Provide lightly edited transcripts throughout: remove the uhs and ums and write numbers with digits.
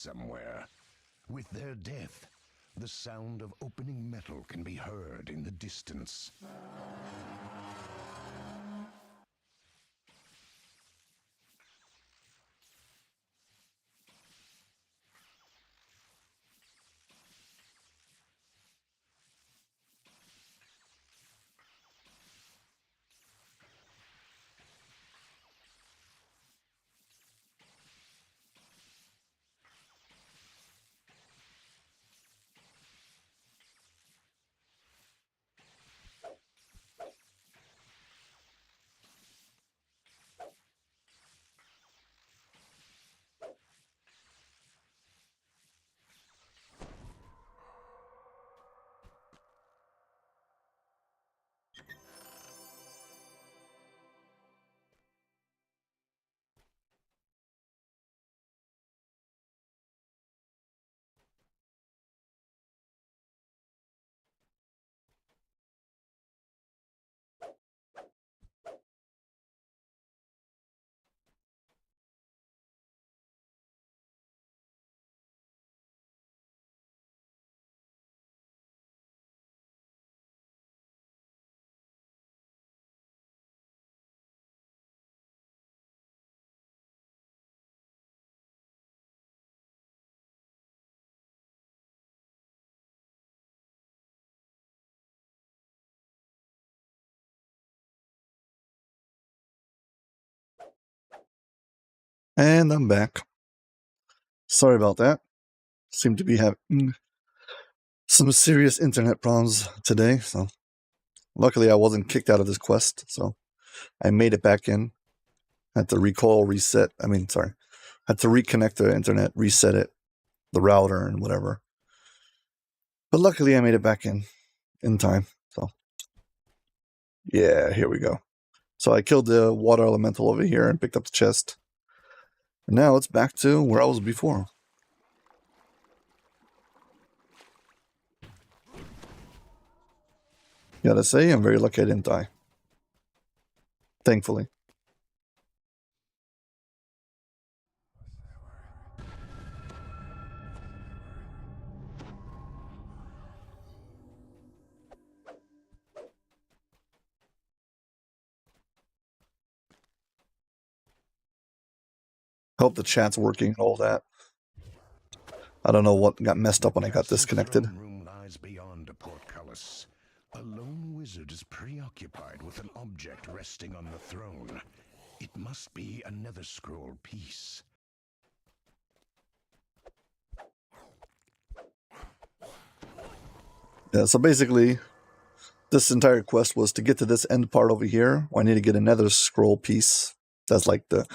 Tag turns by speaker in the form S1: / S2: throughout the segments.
S1: somewhere. With their death, the sound of opening metal can be heard in the distance.
S2: And I'm back. Sorry about that. Seem to be having some serious internet problems today, so luckily I wasn't kicked out of this quest, so I made it back in. Had to had to reconnect the internet, reset it, the router and whatever. But luckily I made it back in time, so yeah, here we go. So I killed the water elemental over here and picked up the chest. And now it's back to where I was before. Gotta say, I'm very lucky I didn't die. Thankfully. Hope the chat's working and all that. I don't know what got messed up when I got disconnected.
S1: The room lies beyond a portcullis. A lone wizard is preoccupied with an object resting on the throne. It must be a nether scroll piece.
S2: Yeah, so basically, this entire quest was to get to this end part over here. I need to get another scroll piece. That's like the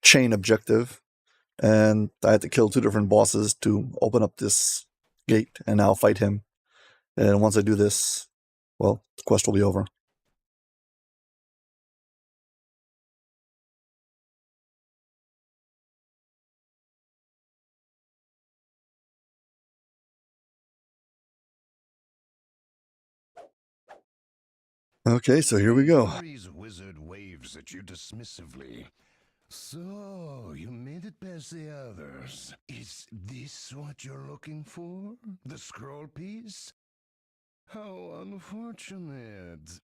S2: chain objective. And I had to kill 2 different bosses to open up this gate, and I'll fight him. And once I do this, well, the quest will be over. Okay, so here we go.
S1: Mary's wizard waves at you dismissively. So, you made it past the others. Is this what you're looking for? The scroll piece? How unfortunate.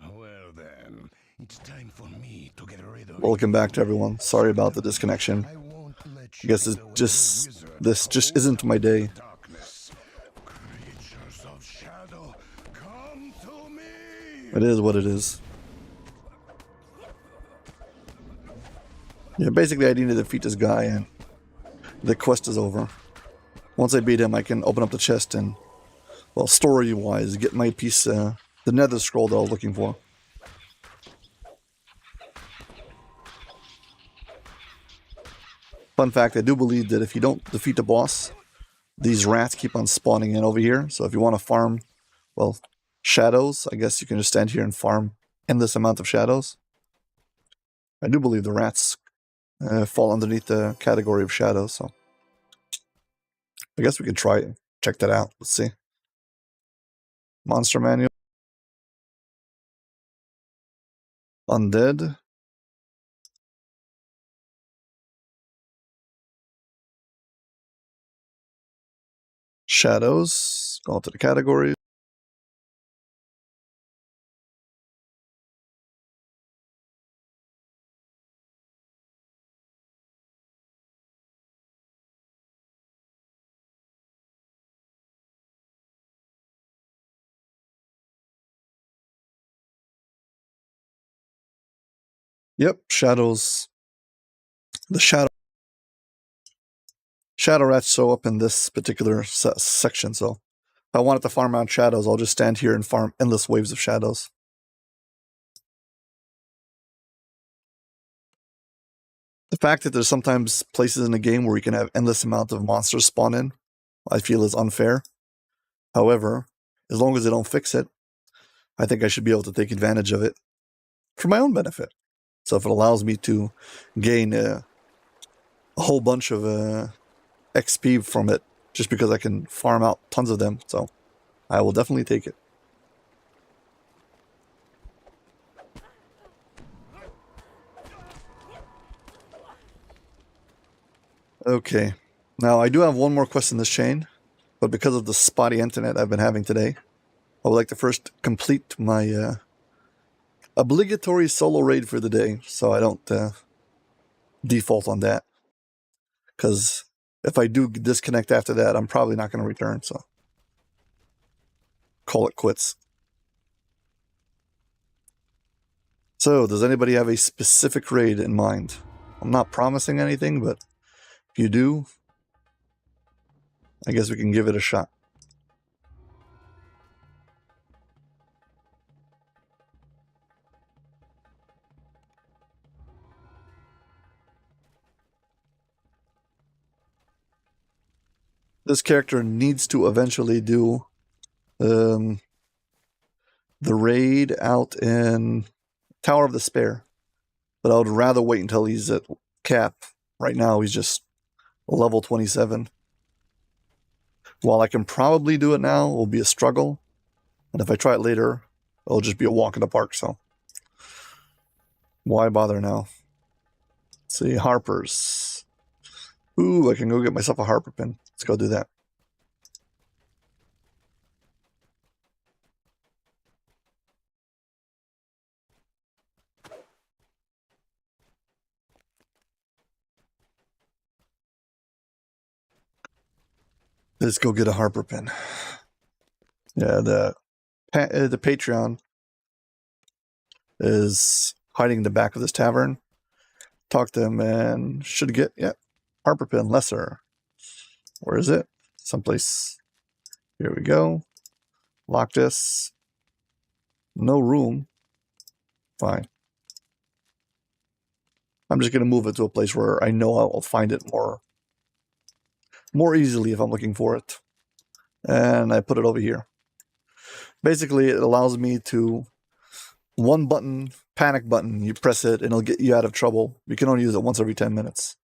S1: Well then, it's time for me to get rid of
S2: Welcome
S1: you.
S2: back to everyone. Sorry about the disconnection.
S1: I won't let
S2: I guess
S1: you
S2: this just isn't my day.
S1: Creatures of shadow, come to me.
S2: It is what it is. Yeah, basically I need to defeat this guy and the quest is over. Once I beat him, I can open up the chest and, well, story-wise, get my piece, the nether scroll that I was looking for. Fun fact, I do believe that if you don't defeat the boss, these rats keep on spawning in over here. So if you want to farm, well, shadows, I guess you can just stand here and farm endless amount of shadows. I do believe the rats fall underneath the category of shadows, so I guess we could try it. Check that out. Let's see. Monster manual. Undead. Shadows. Go into the categories. Yep, shadows. The shadow rats show up in this particular section, so if I wanted to farm out shadows, I'll just stand here and farm endless waves of shadows. The fact that there's sometimes places in the game where you can have endless amount of monsters spawn in, I feel is unfair. However, as long as they don't fix it, I think I should be able to take advantage of it for my own benefit. So if it allows me to gain a whole bunch of XP from it, just because I can farm out tons of them, so I will definitely take it. Okay, now I do have one more quest in this chain, but because of the spotty internet I've been having today, I would like to first complete my obligatory solo raid for the day, so I don't default on that. Because if I do disconnect after that, I'm probably not going to return, so call it quits. So, does anybody have a specific raid in mind? I'm not promising anything, but if you do, I guess we can give it a shot. This character needs to eventually do the raid out in Tower of Despair, but I would rather wait until he's at cap. Right now, he's just level 27. While I can probably do it now, it will be a struggle, and if I try it later, it'll just be a walk in the park, so why bother now? Let's see, Harper's. Ooh, I can go get myself a Harper pin. Let's go do that. Let's go get a Harper pin. Yeah, the Patreon is hiding in the back of this tavern. Talk to him and should get, yeah, Harper pin, lesser. Where is it? Someplace. Here we go. Lock this. No room. Fine. I'm just going to move it to a place where I know I'll find it more easily if I'm looking for it. And I put it over here. Basically, it allows me to, one button, panic button, you press it and it'll get you out of trouble. You can only use it once every 10 minutes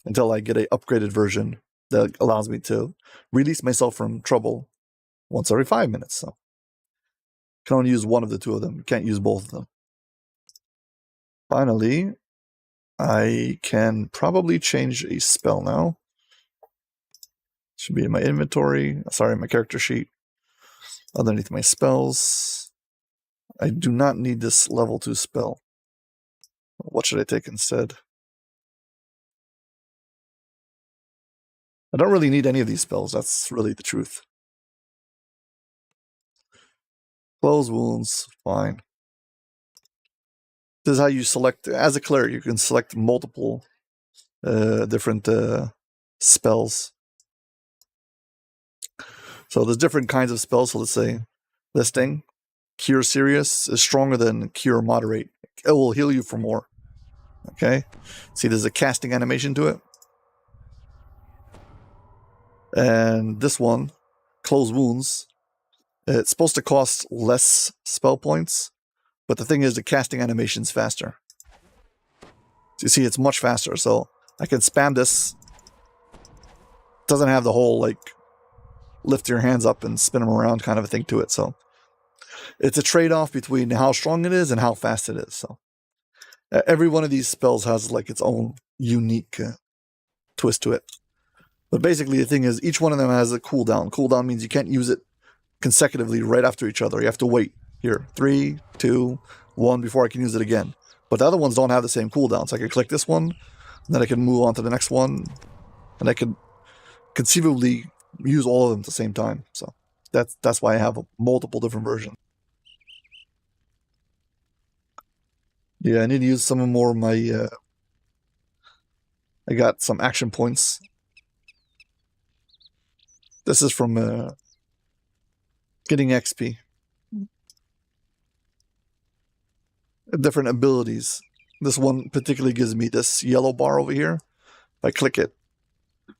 S2: until I get an upgraded version that allows me to release myself from trouble once every 5 minutes. So you can only use one of the two of them. You can't use both of them. Finally, I can probably change a spell now. Should be in my inventory. Sorry, my character sheet. Underneath my spells. I do not need this level 2 spell. What should I take instead? I don't really need any of these spells. That's really the truth. Close wounds, fine. This is how you select, as a cleric, you can select multiple different spells. So there's different kinds of spells. So let's say listing, Cure Serious is stronger than Cure Moderate. It will heal you for more. Okay? See, there's a casting animation to it. And this one, Close Wounds, it's supposed to cost less spell points, but the thing is the casting animation's faster. So you see, it's much faster, so I can spam this. It doesn't have the whole, like, lift your hands up and spin them around kind of a thing to it, so it's a trade-off between how strong it is and how fast it is. So every one of these spells has, like, its own unique twist to it. But basically, the thing is, each one of them has a cooldown. Cooldown means you can't use it consecutively right after each other. You have to wait. Here, 3, 2, 1 before I can use it again. But the other ones don't have the same cooldown. So I can click this one, and then I can move on to the next one, and I can conceivably use all of them at the same time. So that's why I have multiple different versions. Yeah, I need to use some more of my... I got some action points. This is from getting XP. Different abilities. This one particularly gives me this yellow bar over here. If I click it,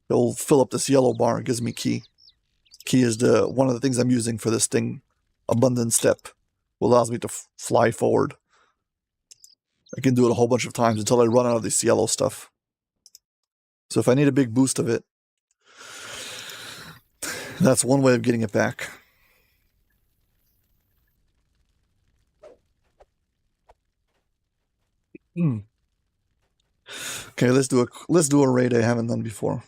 S2: it'll fill up this yellow bar and gives me key. Key is one of the things I'm using for this thing. Abundant step. Allows me to fly forward. I can do it a whole bunch of times until I run out of this yellow stuff. So if I need a big boost of it, that's one way of getting it back. Okay, let's do a raid I haven't done before.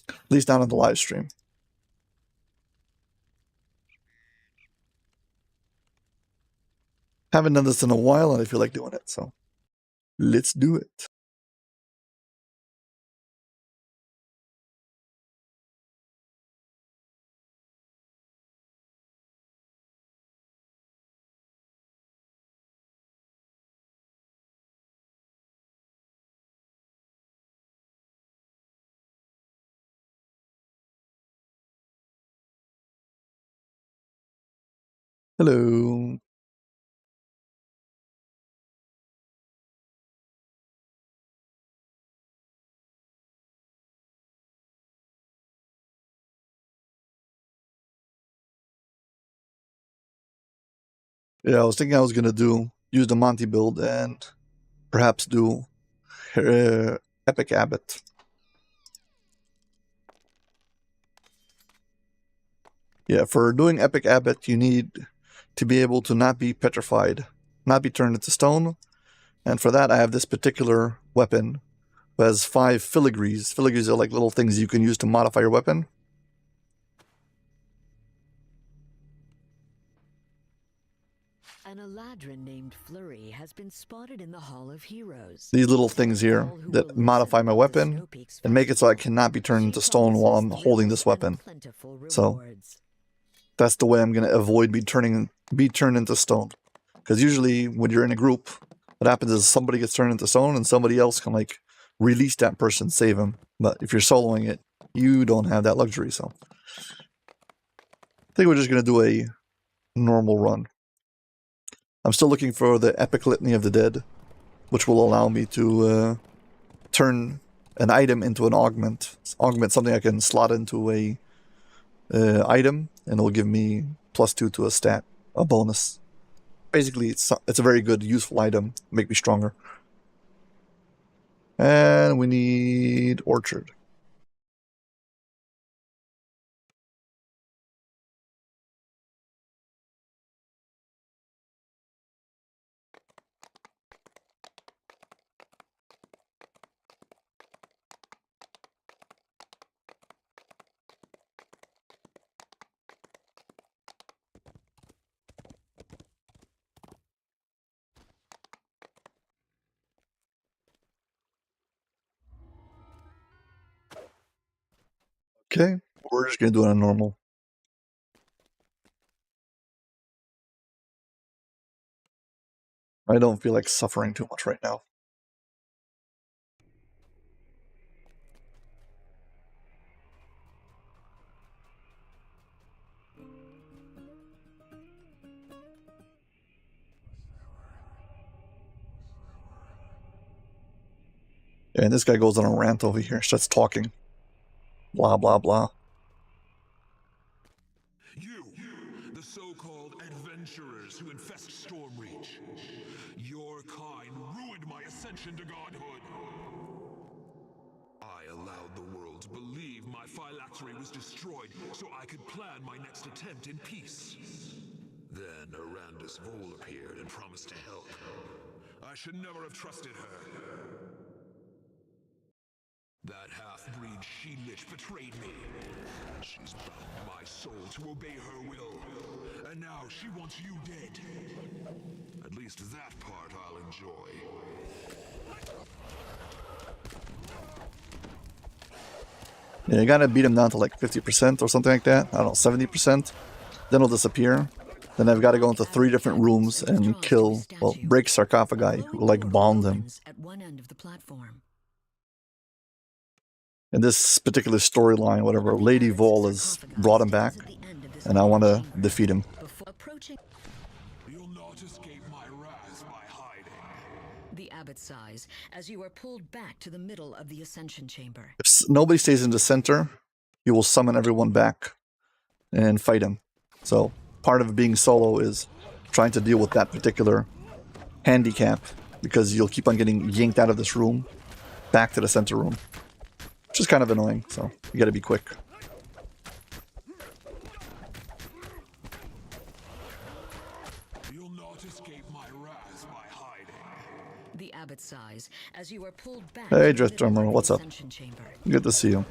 S2: At least not on the live stream. Haven't done this in a while, and I feel like doing it, so let's do it. Hello. Yeah, I was thinking I was gonna use the Monty build and perhaps do Epic Abbot. Yeah, for doing Epic Abbot, you need to be able to not be petrified, not be turned into stone. And for that, I have this particular weapon that has 5 filigrees. Filigrees are like little things you can use to modify your weapon.
S3: An Eladrin named Flurry has been spotted in the Hall of Heroes.
S2: These little things here that modify my weapon and make it so I cannot be turned into stone while I'm holding this weapon. So that's the way I'm going to avoid be turned into stone. Because usually when you're in a group, what happens is somebody gets turned into stone and somebody else can like release that person, save him. But if you're soloing it, you don't have that luxury. So I think we're just going to do a normal run. I'm still looking for the Epic Litany of the Dead, which will allow me to turn an item into an augment. Augment something I can slot into a item, and it'll give me +2 to a stat, a bonus. Basically, it's a very good, useful item, make me stronger. And we need Orchard. Okay, we're just going to do it on normal. I don't feel like suffering too much right now. And this guy goes on a rant over here, starts talking. Blah, blah, blah.
S4: You, the so-called adventurers who infest Stormreach. Your kind ruined my ascension to godhood. I allowed the world to believe my phylactery was destroyed so I could plan my next attempt in peace. Then Arandis Vol appeared and promised to help. I should never have trusted her. That half half-breed she-lich betrayed me. She's bound my soul to obey her will. And now she wants you dead. At least that part I'll enjoy.
S2: Yeah, you gotta beat him down to like 50% or something like that. I don't know, 70%. Then he'll disappear. Then I've got to go into 3 different rooms and kill, well, break sarcophagi who like bound him.
S3: At one end of the platform.
S2: In this particular storyline, whatever, Lady Vol has brought him back, and I want to defeat him.
S4: You'll not escape my wrath by hiding.
S3: The abbot sighs as you are pulled back to the middle of the ascension chamber.
S2: If nobody stays in the center, he will summon everyone back and fight him. So part of being solo is trying to deal with that particular handicap, because you'll keep on getting yanked out of this room back to the center room, which is kind of annoying, so you gotta be quick.
S4: You'll not escape my wrath by hiding.
S3: The abbot sighs as you are pulled back.
S2: Hey,
S3: to the
S2: Drift
S3: middle
S2: Drummer,
S3: of the
S2: what's up?
S3: ascension chamber.
S2: Good to see you.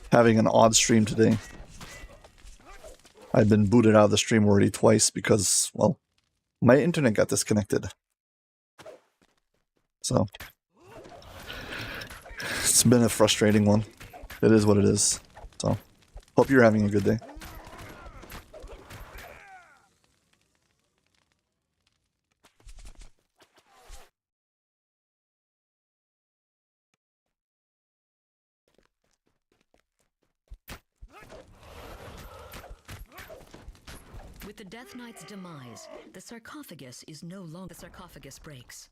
S2: Having an odd stream today. I've been booted out of the stream already twice because, well, my internet got disconnected. So, it's been a frustrating one. It is what it is. So, hope you're having a good day.
S3: With the Death Knight's demise, the sarcophagus is no longer. The sarcophagus breaks.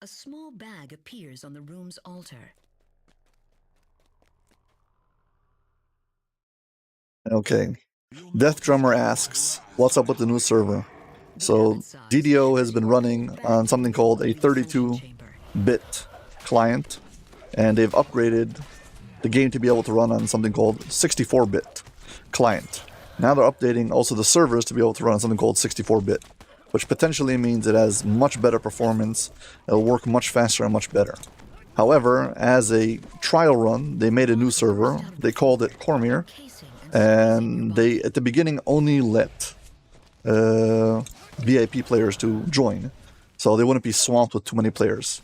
S3: A small bag appears on the room's altar.
S2: Okay. Death Drummer asks, what's up with the new server? So, DDO has been running on something called a 32-bit client, and they've upgraded the game to be able to run on something called 64-bit client. Now they're updating also the servers to be able to run on something called 64-bit, which potentially means it has much better performance, it'll work much faster and much better. However, as a trial run, they made a new server, they called it Cormier, and they, at the beginning, only let VIP players to join, so they wouldn't be swamped with too many players.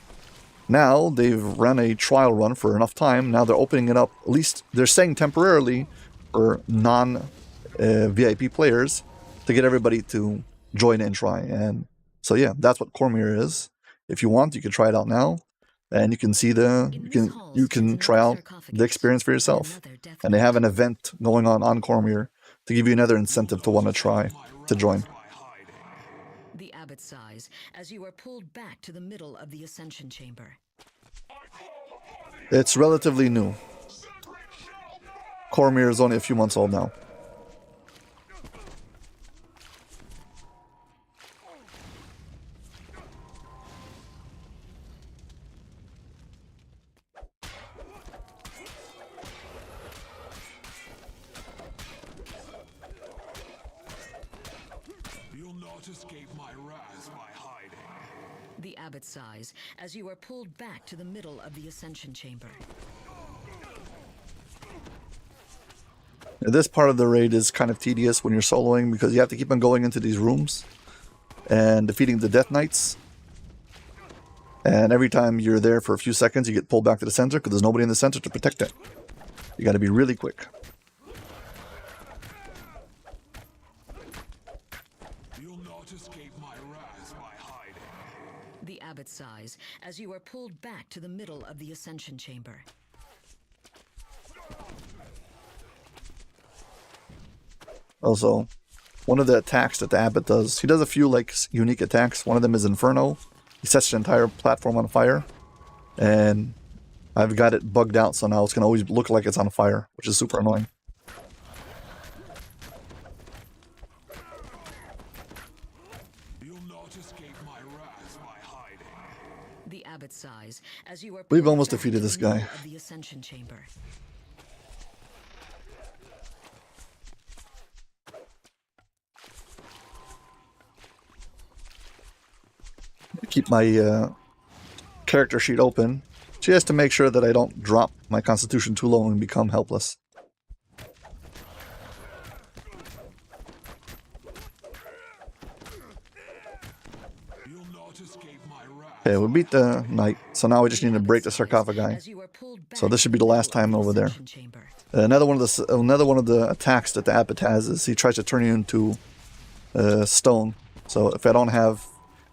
S2: Now, they've run a trial run for enough time, now they're opening it up, at least they're saying temporarily, for non-VIP players, to get everybody to join and try. And so yeah, that's what Cormier is. If you want, you can try it out now, and you can see you can try out the experience for yourself. And they have an event going on Cormier to give you another incentive to want to try to join.
S3: The abbot sighs as you are pulled back to the middle of the ascension chamber.
S2: It's relatively new. Cormier is only a few months old now.
S4: You'll not escape my wrath by hiding.
S3: The abbot sighs as you are pulled back to the middle of the ascension chamber.
S2: This part of the raid is kind of tedious when you're soloing, because you have to keep on going into these rooms and defeating the Death Knights. And every time you're there for a few seconds, you get pulled back to the center because there's nobody in the center to protect it. You got to be really quick.
S4: You'll not escape my wrath by hiding.
S3: The abbot sighs as you are pulled back to the middle of the ascension chamber.
S2: Also, one of the attacks that the abbot does, he does a few like unique attacks. One of them is Inferno. He sets the entire platform on fire, and I've got it bugged out, so now it's gonna always look like it's on fire, which is super annoying.
S4: You'll not escape my wrath by hiding.
S3: The abbot sighs as you are.
S2: We've
S3: pulled
S2: almost
S3: back
S2: defeated
S3: to
S2: this
S3: the middle
S2: guy.
S3: of the ascension chamber.
S2: Keep my character sheet open, just to make sure that I don't drop my constitution too low and become helpless. Okay, we beat the knight, so now we just need to break the sarcophagi. So this should be the last time over there. Another one of the attacks that the abbot has is he tries to turn you into stone. So if I don't have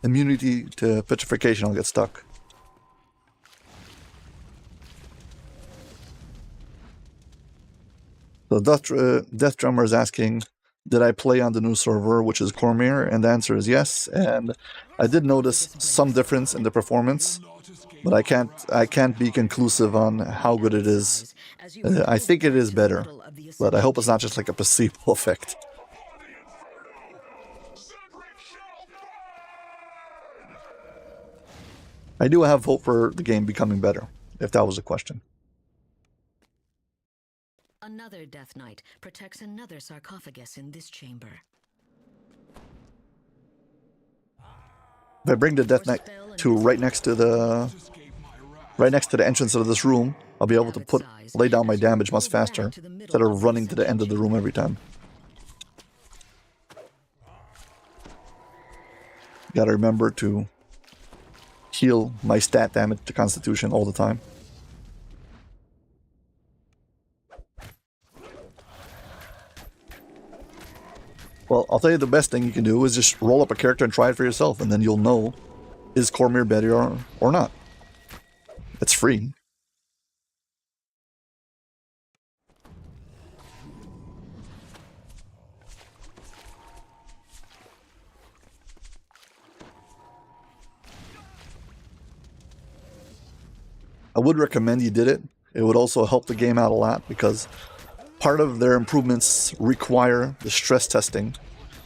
S2: immunity to petrification, I'll get stuck. So Death Drummer is asking, did I play on the new server, which is Cormier? And the answer is yes. And I did notice some difference in the performance, but I can't be conclusive on how good it is. I think it is better, but I hope it's not just like a placebo effect. I do have hope for the game becoming better, if that was a question.
S3: Another Death Knight protects another sarcophagus in this chamber.
S2: If I bring the Death Knight to right next to the entrance of this room, I'll be able to lay down my damage much faster instead of running to the end of the room every time. Gotta remember to heal my stat damage to Constitution all the time. Well, I'll tell you the best thing you can do is just roll up a character and try it for yourself, and then you'll know, is Cormier better or not. It's free. I would recommend you did it. It would also help the game out a lot because part of their improvements require the stress testing.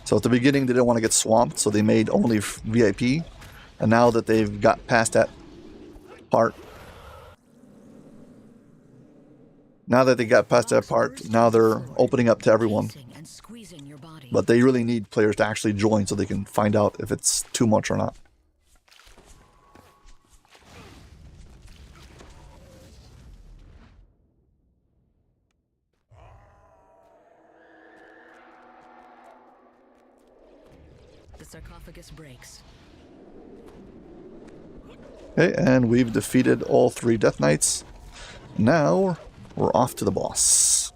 S2: So at the beginning they didn't want to get swamped, so they made only VIP. And now that they've got past that part, now they're opening up to everyone. But they really need players to actually join so they can find out if it's too much or not.
S3: The sarcophagus breaks.
S2: Okay, and we've defeated all 3 Death Knights. Now we're off to the boss.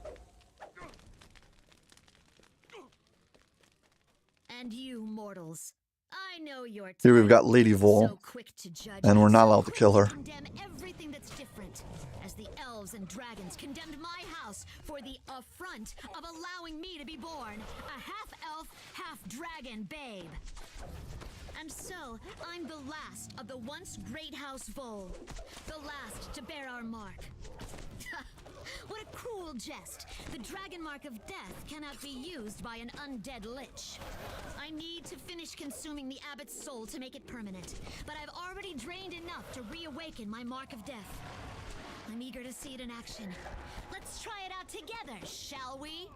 S5: And you mortals, I know you're
S2: Here we've got Lady Vol,
S5: so quick to judge,
S2: and we're not
S5: so
S2: allowed to
S5: quick
S2: kill her.
S5: Condemn everything that's different, as the elves and dragons condemned my house for the affront of allowing me to be born, a half-elf, half-dragon babe. And so, I'm the last of the once great House Vol, the last to bear our mark. What a cruel jest. The dragon mark of death cannot be used by an undead lich. I need to finish consuming the abbot's soul to make it permanent, but I've already drained enough to reawaken my mark of death. I'm eager to see it in action. Let's try it out together, shall we?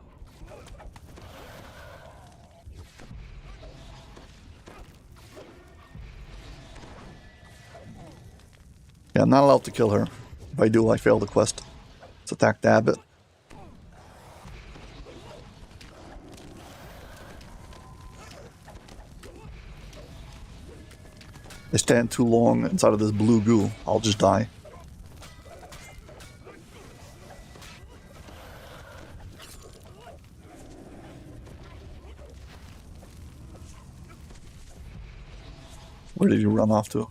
S2: Yeah, I'm not allowed to kill her. If I do, I fail the quest. Let's attack the abbot. I stand too long inside of this blue goo, I'll just die. Where did you run off to?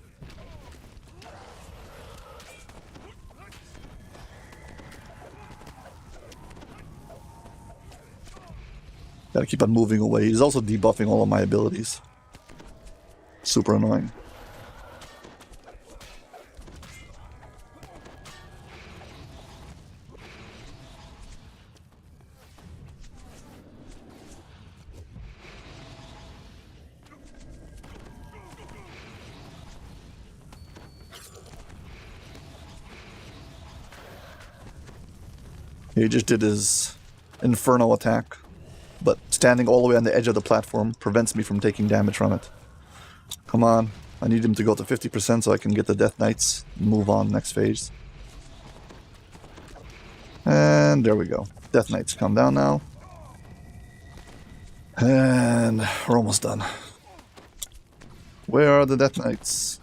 S2: Gotta keep on moving away. He's also debuffing all of my abilities. Super annoying. He just did his Inferno attack, but standing all the way on the edge of the platform prevents me from taking damage from it. Come on, I need him to go to 50% so I can get the Death Knights and move on next phase. And there we go. Death Knights come down now. And we're almost done. Where are the Death Knights?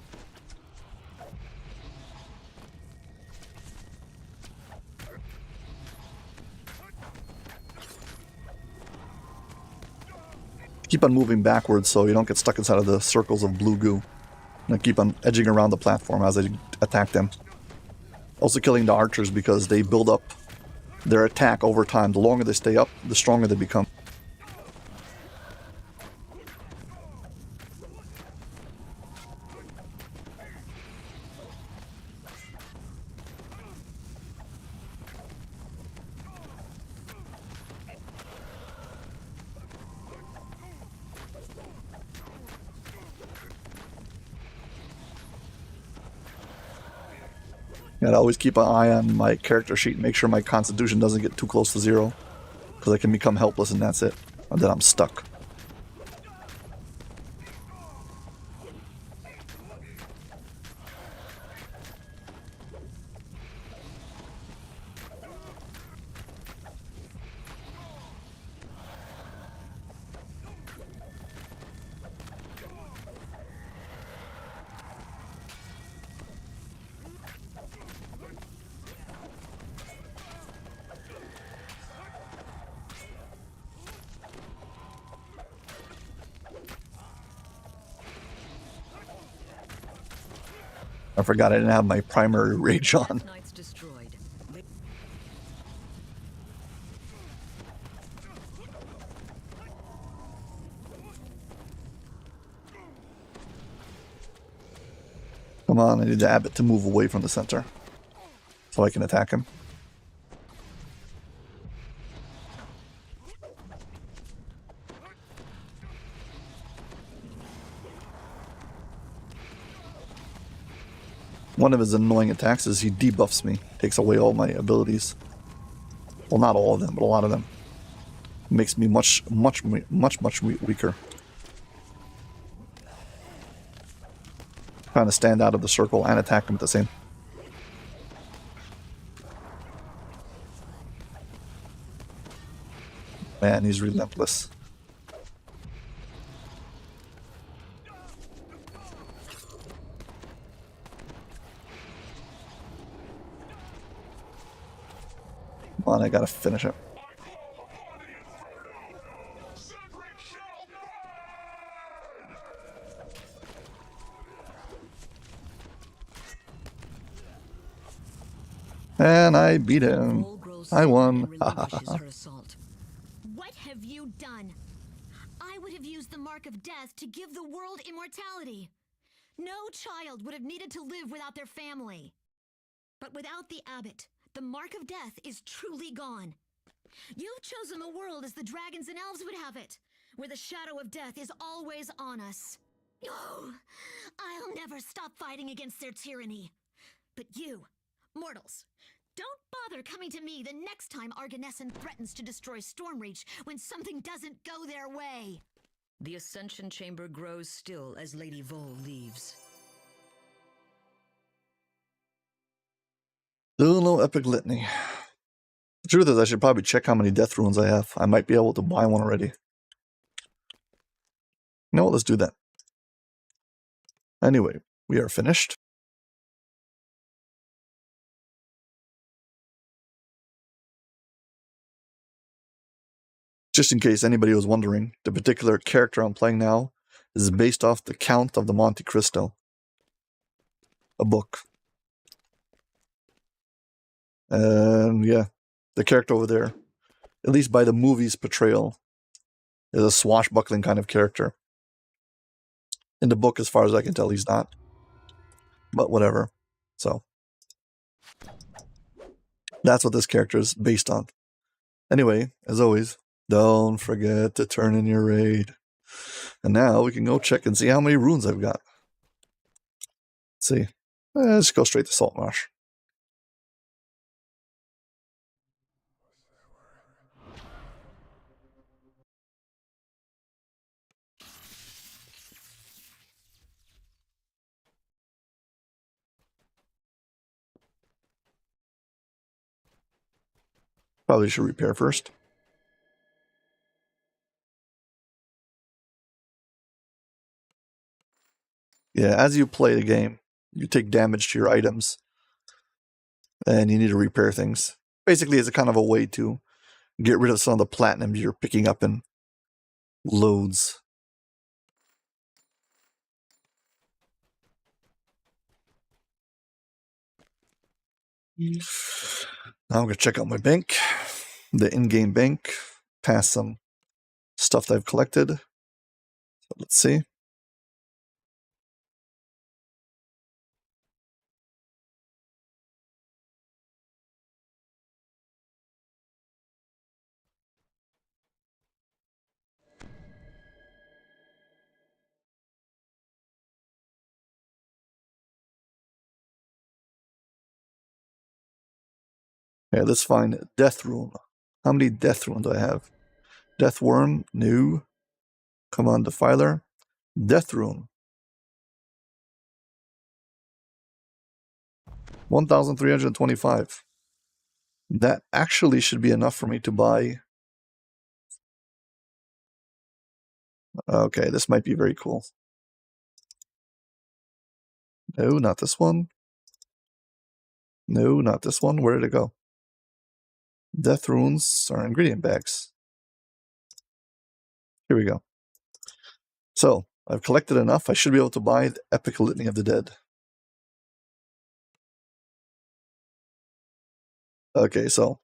S2: Keep on moving backwards so you don't get stuck inside of the circles of blue goo. And I keep on edging around the platform as I attack them. Also killing the archers because they build up their attack over time. The longer they stay up, the stronger they become. Gotta always keep an eye on my character sheet and make sure my constitution doesn't get too close to 0. Because I can become helpless and that's it. And then I'm stuck. I forgot I didn't have my primary rage on.
S3: Death Knights destroyed.
S2: Come on, I need the abbot to move away from the center. So I can attack him. One of his annoying attacks is he debuffs me. Takes away all my abilities. Well, not all of them, but a lot of them. Makes me much weaker. Trying to stand out of the circle and attack him at the same. Man, he's relentless. Come on, I gotta finish it. And I beat him. I won.
S5: What have you done? I would have used the Mark of Death to give the world immortality. No child would have needed to live without their family. But without the abbot, the Mark of Death is truly gone. You've chosen a world as the dragons and elves would have it, where the shadow of death is always on us. Oh, I'll never stop fighting against their tyranny. But you, mortals, don't bother coming to me the next time Arganesson threatens to destroy Stormreach when something doesn't go their way.
S3: The Ascension Chamber grows still as Lady Vol leaves.
S2: Still no epic litany. The truth is, I should probably check how many death runes I have. I might be able to buy one already. You know what? Let's do that. Anyway, we are finished. Just in case anybody was wondering, the particular character I'm playing now is based off the Count of the Monte Cristo, a book. And yeah, the character over there, at least by the movie's portrayal, is a swashbuckling kind of character. In the book, as far as I can tell, he's not. But whatever. So, that's what this character is based on. Anyway, as always, don't forget to turn in your raid. And now we can go check and see how many runes I've got. Let's see. Let's go straight to Saltmarsh. Probably should repair first. Yeah, as you play the game, you take damage to your items, and you need to repair things. Basically, it's a kind of a way to get rid of some of the platinum you're picking up in loads. Now I'm going to check out my bank, the in-game bank, pass some stuff that I've collected. So let's see. Yeah, let's find Death Rune. How many Death Rune do I have? Death Worm, new. Command Defiler. Death Rune. 1,325. That actually should be enough for me to buy. Okay, this might be very cool. No, not this one. No, not this one. Where did it go? Death Runes are ingredient bags. Here we go. So, I've collected enough. I should be able to buy the Epic Litany of the Dead. Okay, so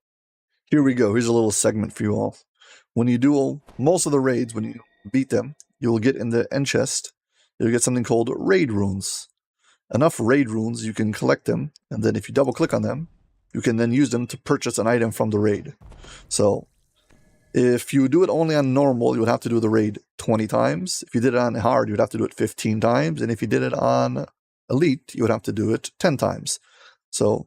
S2: here we go. Here's a little segment for you all. When you do most of the raids, when you beat them, you will get in the end chest, you'll get something called raid runes. Enough raid runes, you can collect them, and then if you double click on them, you can then use them to purchase an item from the raid. So if you do it only on normal, you would have to do the raid 20 times. If you did it on hard, you would have to do it 15 times. And if you did it on elite, you would have to do it 10 times. So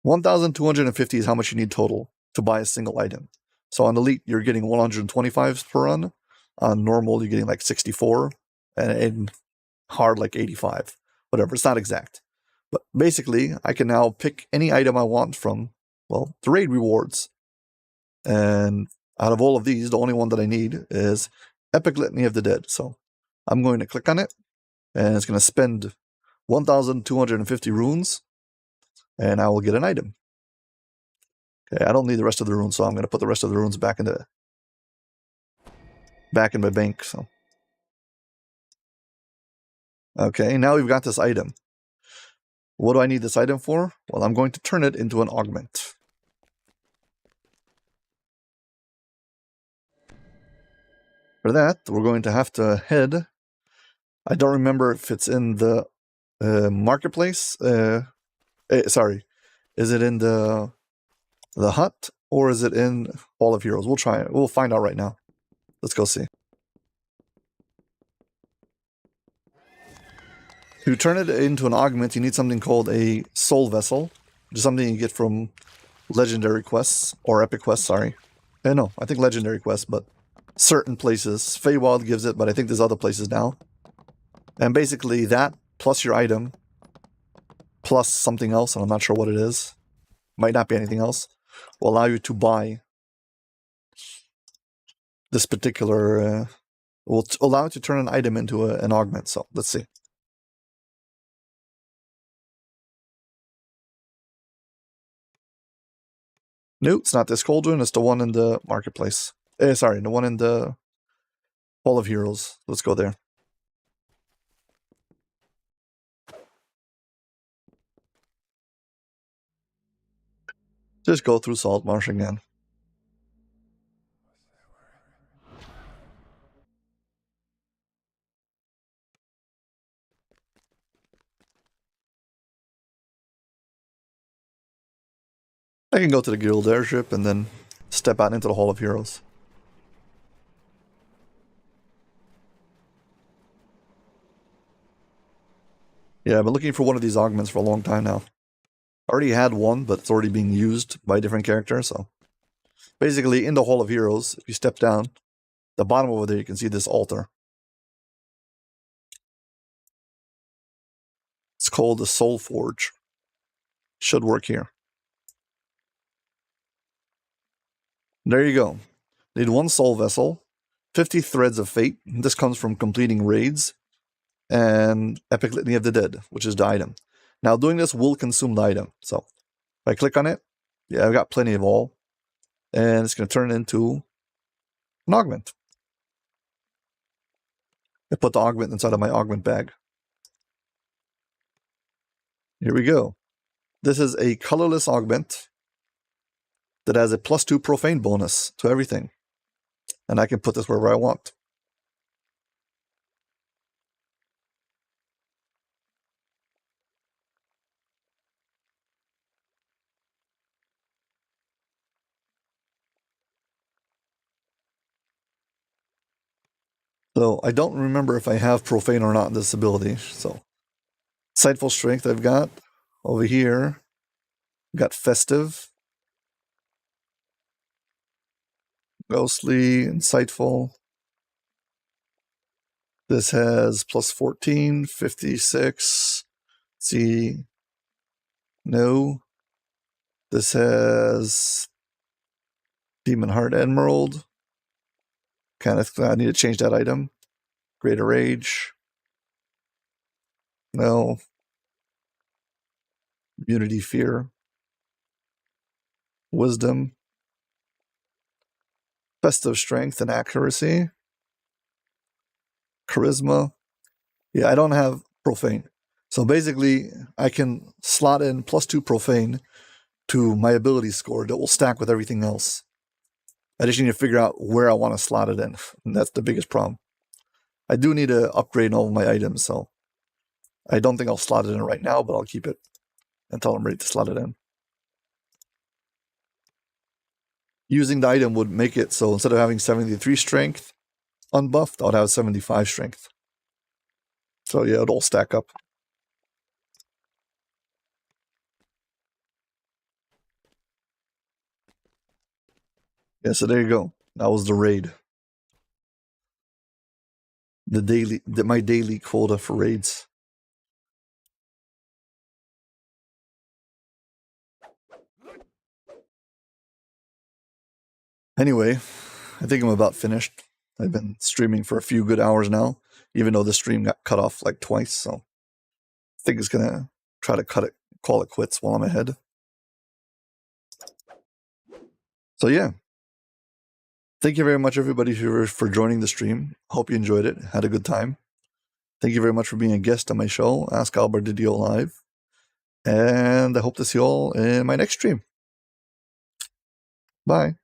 S2: 1,250 is how much you need total to buy a single item. So on elite, you're getting 125 per run. On normal, you're getting like 64. And in hard, like 85. Whatever, it's not exact. But basically, I can now pick any item I want from, well, the raid rewards. And out of all of these, the only one that I need is Epic Litany of the Dead. So I'm going to click on it, and it's going to spend 1,250 runes, and I will get an item. Okay, I don't need the rest of the runes, so I'm going to put the rest of the runes back in my bank. So okay, now we've got this item. What do I need this item for? Well, I'm going to turn it into an augment. For that, we're going to have to head. I don't remember if it's in the marketplace. Sorry, is it in the hut or is it in Hall of Heroes? We'll try it. We'll find out right now. Let's go see. To turn it into an augment, you need something called a soul vessel, which is something you get from legendary quests or epic quests. Sorry, no, I think legendary quests, but certain places. Feywild gives it, but I think there's other places now. And basically that plus your item plus something else, and I'm not sure what it is, might not be anything else, will allow you to buy this particular, will allow you to turn an item into an augment. So let's see. No, it's not this cauldron, it's the one in the marketplace. Sorry, the one in the Hall of Heroes. Let's go there. Just go through Salt Marsh again. I can go to the guild airship and then step out into the Hall of Heroes. Yeah, I've been looking for one of these augments for a long time now. I already had one, but it's already being used by a different character, so... Basically, in the Hall of Heroes, if you step down, the bottom over there, you can see this altar. It's called the Soul Forge. Should work here. there you go. Need 1 soul vessel, 50 threads of fate. This comes from completing raids, and Epic Litany of the Dead, which is the item. Now, doing this will consume the item. So, if I click on it, yeah, I've got plenty of all. And it's going to turn into an augment. I put the augment inside of my augment bag. Here we go. This is a colorless augment that has a +2 profane bonus to everything. And I can put this wherever I want. So I don't remember if I have profane or not in this ability. So Sightful Strength I've got. Over here, got Festive, Ghostly, Insightful. This has +14, 56. See, no. This has Demon Heart Emerald. I need to change that item. Greater Rage. No. Immunity Fear. Wisdom. Festive Strength and Accuracy. Charisma. Yeah, I don't have Profane. So basically, I can slot in +2 Profane to my ability score that will stack with everything else. I just need to figure out where I want to slot it in. And that's the biggest problem. I do need to upgrade all of my items, so I don't think I'll slot it in right now, but I'll keep it until I'm ready to slot it in. Using the item would make it so instead of having 73 strength unbuffed, I would have 75 strength. So yeah, it'll all stack up. Yeah, so there you go. That was the raid. My daily quota for raids. Anyway, I think I'm about finished. I've been streaming for a few good hours now, even though the stream got cut off like twice, so I think it's gonna try to call it quits while I'm ahead. So yeah. Thank you very much, everybody, for joining the stream. Hope you enjoyed it, had a good time. Thank you very much for being a guest on my show, Ask Aldbar Didio Live. And I hope to see you all in my next stream. Bye.